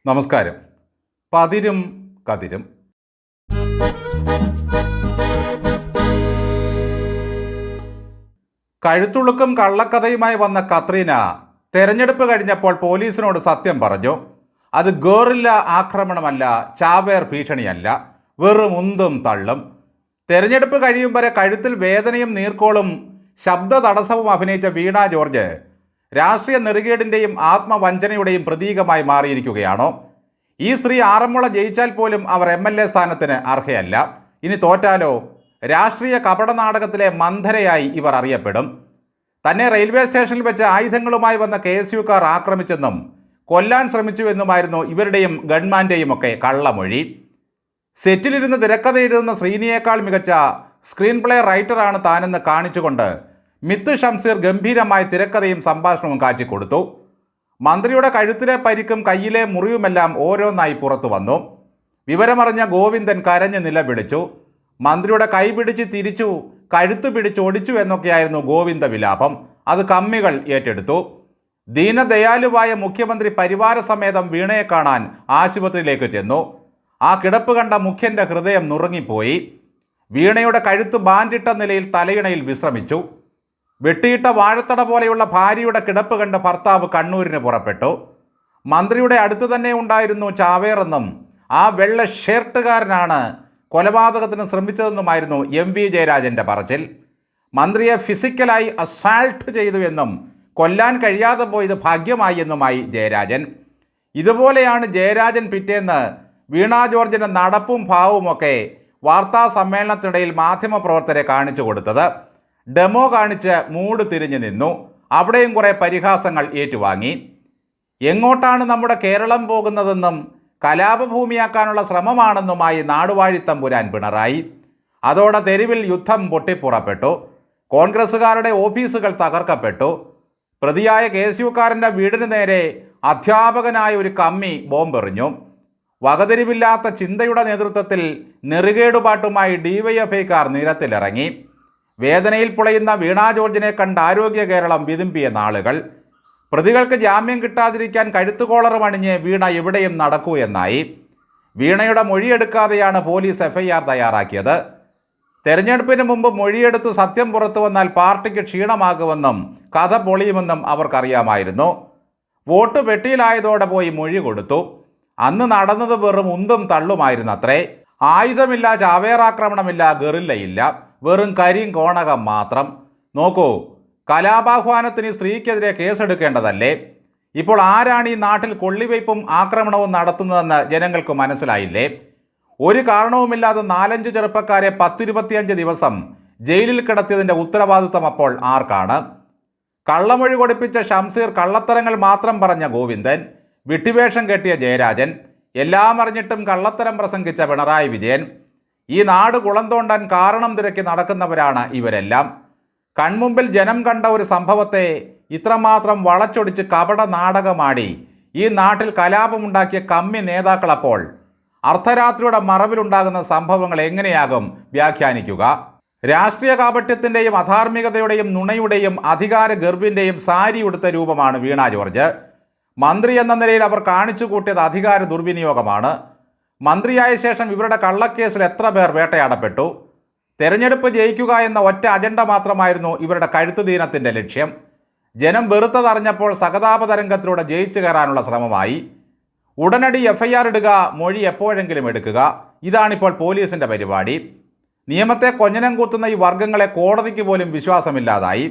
നമസ്കാരം. പതിരും കതിരും. കഴുത്തുളുക്കും കള്ളക്കഥയുമായി വന്ന കത്രീന തെരഞ്ഞെടുപ്പ് കഴിഞ്ഞപ്പോൾ പോലീസിനോട് സത്യം പറഞ്ഞു. അത് ഗോറില്ല ആക്രമണമല്ല, ചാവേർ ഭീഷണിയല്ല, വെറും ഉന്തും തള്ളും. തെരഞ്ഞെടുപ്പ് കഴിയും വരെ കഴുത്തിൽ വേദനയും നീർക്കോളും ശബ്ദ തടസ്സവും അഭിനയിച്ച വീണ ജോർജ് രാഷ്ട്രീയ നെറുകേടിൻ്റെയും ആത്മവഞ്ചനയുടെയും പ്രതീകമായി മാറിയിരിക്കുകയാണോ? ഈ സ്ത്രീ ആറന്മുള ജയിച്ചാൽ പോലും അവർ MLA സ്ഥാനത്തിന് അർഹയല്ല. ഇനി തോറ്റാലോ? രാഷ്ട്രീയ കപടനാടകത്തിലെ മന്ധരയായി ഇവർ അറിയപ്പെടും. തന്നെ റെയിൽവേ സ്റ്റേഷനിൽ വെച്ച് ആയുധങ്ങളുമായി വന്ന KSUക്കാർ ആക്രമിച്ചെന്നും കൊല്ലാൻ ശ്രമിച്ചുവെന്നുമായിരുന്നു ഇവരുടെയും ഗൺമാൻ്റെയും ഒക്കെ കള്ളമൊഴി. സെറ്റിലിരുന്ന് തിരക്കഥ എഴുതുന്ന ശ്രീനിയേക്കാൾ മികച്ച സ്ക്രീൻ പ്ലേ റൈറ്ററാണ് താനെന്ന് കാണിച്ചുകൊണ്ട് മിത്ത് ഷംസീർ ഗംഭീരമായ തിരക്കഥയും സംഭാഷണവും കാച്ചിക്കൊടുത്തു. മന്ത്രിയുടെ കഴുത്തിലെ പരിക്കും കയ്യിലെ മുറിവുമെല്ലാം ഓരോന്നായി പുറത്തു വന്നു. വിവരമറിഞ്ഞ ഗോവിന്ദൻ കരഞ്ഞ് നിലവിളിച്ചു. മന്ത്രിയുടെ കൈ പിടിച്ച് തിരിച്ചു, കഴുത്തു പിടിച്ചൊടിച്ചു എന്നൊക്കെയായിരുന്നു ഗോവിന്ദ വിലാപം. അത് കമ്മികൾ ഏറ്റെടുത്തു. ദീനദയാലുവായ മുഖ്യമന്ത്രി പരിവാര സമേതം വീണയെ കാണാൻ ആശുപത്രിയിലേക്ക് ചെന്നു. ആ കിടപ്പ് കണ്ട മുഖ്യൻ്റെ ഹൃദയം നുറുങ്ങിപ്പോയി. വീണയുടെ കഴുത്ത് ബാൻഡിട്ട നിലയിൽ തലയിണയിൽ വിശ്രമിച്ചു. വെട്ടിയിട്ട വാഴത്തട പോലെയുള്ള ഭാര്യയുടെ കിടപ്പ് കണ്ട് ഭർത്താവ് കണ്ണൂരിന് പുറപ്പെട്ടു. മന്ത്രിയുടെ അടുത്ത് തന്നെ ഉണ്ടായിരുന്നു ചാവേറെന്നും ആ വെള്ള ഷർട്ടുകാരനാണ് കൊലപാതകത്തിന് ശ്രമിച്ചതെന്നുമായിരുന്നു MV ജയരാജൻ്റെ പറച്ചിൽ. മന്ത്രിയെ ഫിസിക്കലായി അസാൾട്ട് ചെയ്തു എന്നും കൊല്ലാൻ കഴിയാതെ പോയത് ഭാഗ്യമായി എന്നുമായി ജയരാജൻ. ഇതുപോലെയാണ് ജയരാജൻ പിറ്റേന്ന് വീണ ജോർജിൻ്റെ നടപ്പും ഭാവവുമൊക്കെ വാർത്താ സമ്മേളനത്തിനിടയിൽ മാധ്യമപ്രവർത്തകരെ കാണിച്ചു കൊടുത്തത്. ഡെമോ കാണിച്ച് മൂട് തിരിഞ്ഞു നിന്നു. അവിടെയും കുറേ പരിഹാസങ്ങൾ ഏറ്റുവാങ്ങി. എങ്ങോട്ടാണ് നമ്മുടെ കേരളം പോകുന്നതെന്നും കലാപഭൂമിയാക്കാനുള്ള ശ്രമമാണെന്നുമായി നാടുവാഴിത്തമ്പുരാൻ പിണറായി. അതോടെ തെരുവിൽ യുദ്ധം പൊട്ടിപ്പുറപ്പെട്ടു. കോൺഗ്രസ്സുകാരുടെ ഓഫീസുകൾ തകർക്കപ്പെട്ടു. പ്രതിയായ KSUക്കാരൻ്റെ വീടിന് നേരെ അധ്യാപകനായ ഒരു കമ്മി ബോംബെറിഞ്ഞു. വകതിരിവില്ലാത്ത ചിന്തയുടെ നേതൃത്വത്തിൽ നെറുകേടുപാട്ടുമായി DYFIക്കാർ നിരത്തിലിറങ്ങി. വേദനയിൽ പുളയുന്ന വീണ ജോർജിനെ കണ്ട് ആരോഗ്യ കേരളം വിതുമ്പിയ നാളുകൾ. പ്രതികൾക്ക് ജാമ്യം കിട്ടാതിരിക്കാൻ കഴുത്തുകോളറും അണിഞ്ഞ് വീണ എവിടെയും നടക്കൂ എന്നായി. വീണയുടെ മൊഴിയെടുക്കാതെയാണ് പോലീസ് FIR തയ്യാറാക്കിയത്. തെരഞ്ഞെടുപ്പിന് മുമ്പ് മൊഴിയെടുത്ത് സത്യം പുറത്തു വന്നാൽ പാർട്ടിക്ക് ക്ഷീണമാകുമെന്നും കഥ പൊളിയുമെന്നും അവർക്കറിയാമായിരുന്നു. വോട്ട് പെട്ടിയിലായതോടെ പോയി മൊഴി കൊടുത്തു. അന്ന് നടന്നത് വെറും ഉന്തും തള്ളുമായിരുന്നത്രേ. ആയുധമില്ല, ചാവേറാക്രമണമില്ല, ഗറില്ലയില്ല, വെറും കരിയും കോണകം മാത്രം. നോക്കൂ, കലാപാഹ്വാനത്തിന് സ്ത്രീക്കെതിരെ കേസെടുക്കേണ്ടതല്ലേ? ഇപ്പോൾ ആരാണ് ഈ നാട്ടിൽ കൊള്ളിവയ്പും ആക്രമണവും നടത്തുന്നതെന്ന് ജനങ്ങൾക്ക് മനസ്സിലായില്ലേ? ഒരു കാരണവുമില്ലാതെ 4-5 ചെറുപ്പക്കാരെ 10-25 ദിവസം ജയിലിൽ കിടത്തിയതിൻ്റെ ഉത്തരവാദിത്വം അപ്പോൾ ആർക്കാണ്? കള്ളമൊഴി കൊടുപ്പിച്ച ഷംസീർ, കള്ളത്തരങ്ങൾ മാത്രം പറഞ്ഞ ഗോവിന്ദൻ, വിട്ടിവേഷം കെട്ടിയ ജയരാജൻ, എല്ലാം അറിഞ്ഞിട്ടും കള്ളത്തരം പ്രസംഗിച്ച പിണറായി വിജയൻ. ഈ നാട് കുളം തോണ്ടാൻ കാരണം തിരക്കി നടക്കുന്നവരാണ് ഇവരെല്ലാം. കൺമുമ്പിൽ ജനം കണ്ട ഒരു സംഭവത്തെ ഇത്രമാത്രം വളച്ചൊടിച്ച് കപട നാടകമാടി ഈ നാട്ടിൽ കലാപമുണ്ടാക്കിയ കമ്മി നേതാക്കളപ്പോൾ അർദ്ധരാത്രിയുടെ മറവിലുണ്ടാകുന്ന സംഭവങ്ങൾ എങ്ങനെയാകും വ്യാഖ്യാനിക്കുക? രാഷ്ട്രീയ കാപട്യത്തിൻ്റെയും അധാർമികതയുടെയും നുണയുടെയും അധികാര ഗർഭിൻ്റെയും സാരി ഉടുത്ത രൂപമാണ് വീണ ജോർജ്. മന്ത്രി എന്ന നിലയിൽ അവർ കാണിച്ചു കൂട്ടിയത് അധികാര ദുർവിനിയോഗമാണ്. മന്ത്രിയായ ശേഷം ഇവരുടെ കള്ളക്കേസിൽ എത്ര പേർ വേട്ടയാടപ്പെട്ടു? തെരഞ്ഞെടുപ്പ് ജയിക്കുക എന്ന ഒറ്റ അജണ്ട മാത്രമായിരുന്നു ഇവരുടെ കഴുത്തുദീനത്തിൻ്റെ ലക്ഷ്യം. ജനം വെറുത്തതറിഞ്ഞപ്പോൾ സഹതാപ തരംഗത്തിലൂടെ ജയിച്ചു കയറാനുള്ള ശ്രമമായി. ഉടനടി FIR ഇടുക, മൊഴി എപ്പോഴെങ്കിലും എടുക്കുക, ഇതാണിപ്പോൾ പോലീസിൻ്റെ പരിപാടി. നിയമത്തെ കൊഞ്ഞനം കൂത്തുന്ന ഈ വർഗങ്ങളെ കോടതിക്ക് പോലും വിശ്വാസമില്ലാതായി.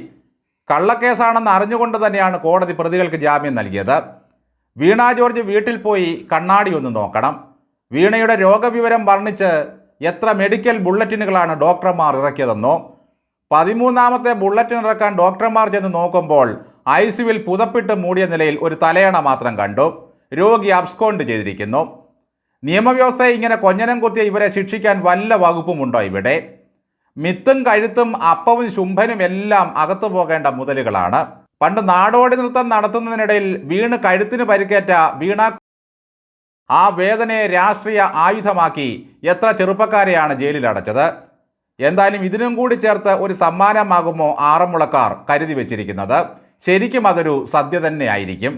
കള്ളക്കേസാണെന്ന് അറിഞ്ഞുകൊണ്ട് തന്നെയാണ് കോടതി പ്രതികൾക്ക് ജാമ്യം നൽകിയത്. വീണ ജോർജ് വീട്ടിൽ പോയി കണ്ണാടി ഒന്ന് നോക്കണം. വീണയുടെ രോഗവിവരം വർണ്ണിച്ച് എത്ര മെഡിക്കൽ ബുള്ളറ്റിനുകളാണ് ഡോക്ടർമാർ ഇറക്കിയതെന്നോ? 13ാമത്തെ ബുള്ളറ്റിൻ ഇറക്കാൻ ഡോക്ടർമാർ ചെന്ന് നോക്കുമ്പോൾ ICUവിൽ പുതപ്പിട്ട് മൂടിയ നിലയിൽ ഒരു തലയണ മാത്രം കണ്ടു. രോഗി അബ്സ്കോണ്ട് ചെയ്തിരിക്കുന്നു. നിയമവ്യവസ്ഥയെ ഇങ്ങനെ കൊഞ്ഞനം കുത്തിയ ഇവരെ ശിക്ഷിക്കാൻ വല്ല വകുപ്പുമുണ്ടോ ഇവിടെ? മിത്തും കഴുത്തും അപ്പവും ശുംഭനും എല്ലാം അകത്തു പോകേണ്ട മുതലുകളാണ്. പണ്ട് നാടോടി നൃത്തം നടത്തുന്നതിനിടയിൽ വീണ് കഴുത്തിന് പരിക്കേറ്റ വീണ ആ വേദനയെ രാഷ്ട്രീയ ആയുധമാക്കി എത്ര ചെറുപ്പക്കാരെയാണ് ജയിലിലടച്ചത്? എന്തായാലും ഇതിനും കൂടി ചേർത്ത് ഒരു സമ്മാനമാകുമോ ആറന്മുളക്കാർ കരുതി വച്ചിരിക്കുന്നത്? ശരിക്കും അതൊരു സദ്യ തന്നെയായിരിക്കും.